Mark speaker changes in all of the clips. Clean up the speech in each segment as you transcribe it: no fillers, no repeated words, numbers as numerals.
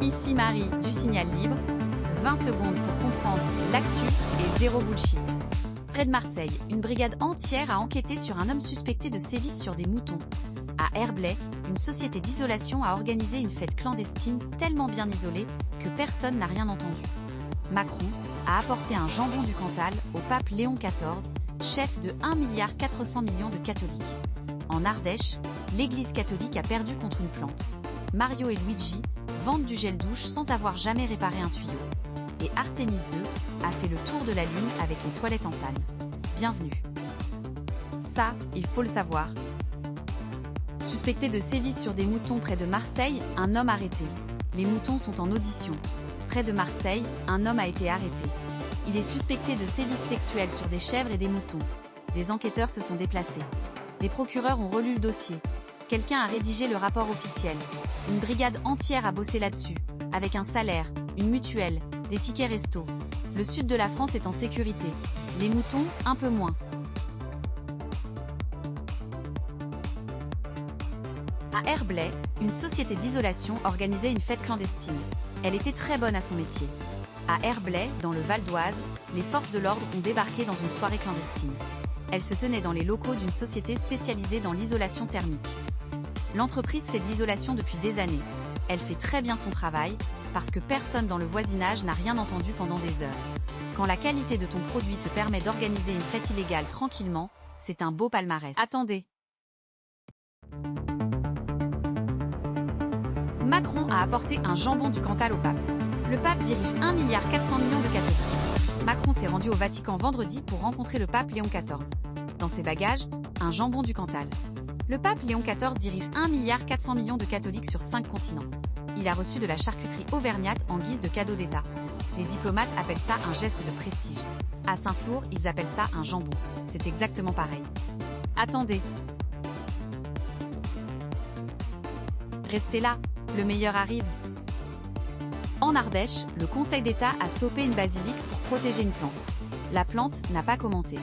Speaker 1: Ici Marie du Signal Libre, 20 secondes pour comprendre l'actu et zéro bullshit. Près de Marseille, une brigade entière a enquêté sur un homme suspecté de sévices sur des moutons. À Herblay, une société d'isolation a organisé une fête clandestine tellement bien isolée que personne n'a rien entendu. Macron a apporté un jambon du Cantal au pape Léon XIV, chef de 1,4 milliard de catholiques. En Ardèche, l'église catholique a perdu contre une plante. Mario et Luigi vendent du gel douche sans avoir jamais réparé un tuyau. Et Artemis II a fait le tour de la Lune avec les toilettes en panne. Bienvenue. Ça, il faut le savoir. Suspecté de sévices sur des moutons près de Marseille, un homme arrêté. Les moutons sont en audition. Près de Marseille, un homme a été arrêté. Il est suspecté de sévices sexuels sur des chèvres et des moutons. Des enquêteurs se sont déplacés. Les procureurs ont relu le dossier. Quelqu'un a rédigé le rapport officiel. Une brigade entière a bossé là-dessus, avec un salaire, une mutuelle, des tickets resto. Le sud de la France est en sécurité. Les moutons, un peu moins. À Herblay, une société d'isolation organisait une fête clandestine. Elle était très bonne à son métier. À Herblay, dans le Val d'Oise, les forces de l'ordre ont débarqué dans une soirée clandestine. Elle se tenait dans les locaux d'une société spécialisée dans l'isolation thermique. L'entreprise fait de l'isolation depuis des années. Elle fait très bien son travail, parce que personne dans le voisinage n'a rien entendu pendant des heures. Quand la qualité de ton produit te permet d'organiser une fête illégale tranquillement, c'est un beau palmarès. Attendez. Macron a apporté un jambon du Cantal au pape. Le pape dirige 1,4 milliard de catholiques. Macron s'est rendu au Vatican vendredi pour rencontrer le pape Léon XIV. Dans ses bagages, un jambon du Cantal. Le pape Léon XIV dirige 1,4 milliard de catholiques sur 5 continents. Il a reçu de la charcuterie auvergnate en guise de cadeau d'État. Les diplomates appellent ça un geste de prestige. À Saint-Flour, ils appellent ça un jambon. C'est exactement pareil. Attendez. Restez là, le meilleur arrive. En Ardèche, le Conseil d'État a stoppé une basilique pour protéger une plante. La plante n'a pas commenté.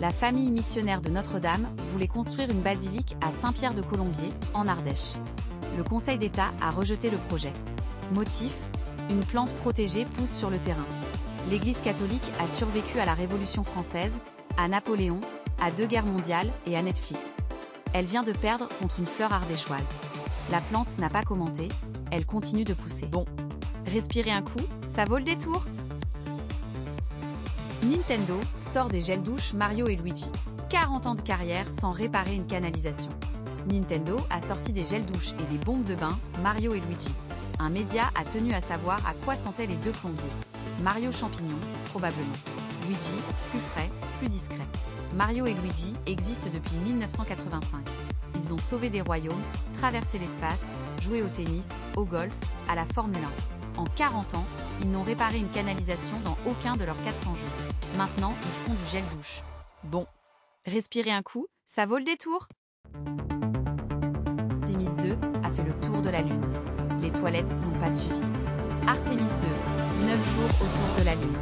Speaker 1: La famille missionnaire de Notre-Dame voulait construire une basilique à Saint-Pierre-de-Colombier, en Ardèche. Le Conseil d'État a rejeté le projet. Motif : une plante protégée pousse sur le terrain. L'Église catholique a survécu à la Révolution française, à Napoléon, à 2 guerres mondiales et à Netflix. Elle vient de perdre contre une fleur ardéchoise. La plante n'a pas commenté, elle continue de pousser. Bon, respirez un coup, ça vaut le détour. Nintendo sort des gels douche Mario et Luigi. 40 ans de carrière sans réparer une canalisation. Nintendo a sorti des gels douche et des bombes de bain Mario et Luigi. Un média a tenu à savoir à quoi sentaient les deux plombiers. Mario champignon, probablement. Luigi, plus frais, plus discret. Mario et Luigi existent depuis 1985. Ils ont sauvé des royaumes, traversé l'espace, joué au tennis, au golf, à la Formule 1. En 40 ans, ils n'ont réparé une canalisation dans aucun de leurs 400 jours. Maintenant, ils font du gel douche. Bon, respirez un coup, ça vaut le détour. Artemis II a fait le tour de la Lune. Les toilettes n'ont pas suivi. Artemis II, 9 jours autour de la Lune.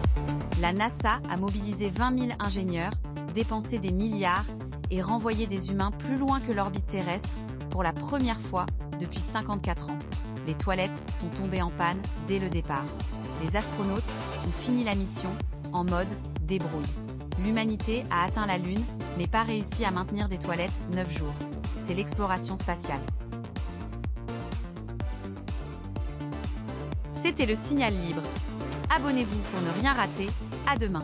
Speaker 1: La NASA a mobilisé 20 000 ingénieurs, dépensé des milliards et renvoyé des humains plus loin que l'orbite terrestre pour la première fois depuis 54 ans. Les toilettes sont tombées en panne dès le départ. Les astronautes ont fini la mission en mode débrouille. L'humanité a atteint la Lune, mais pas réussi à maintenir des toilettes 9 jours. C'est l'exploration spatiale. C'était le Signal Libre. Abonnez-vous pour ne rien rater. À demain.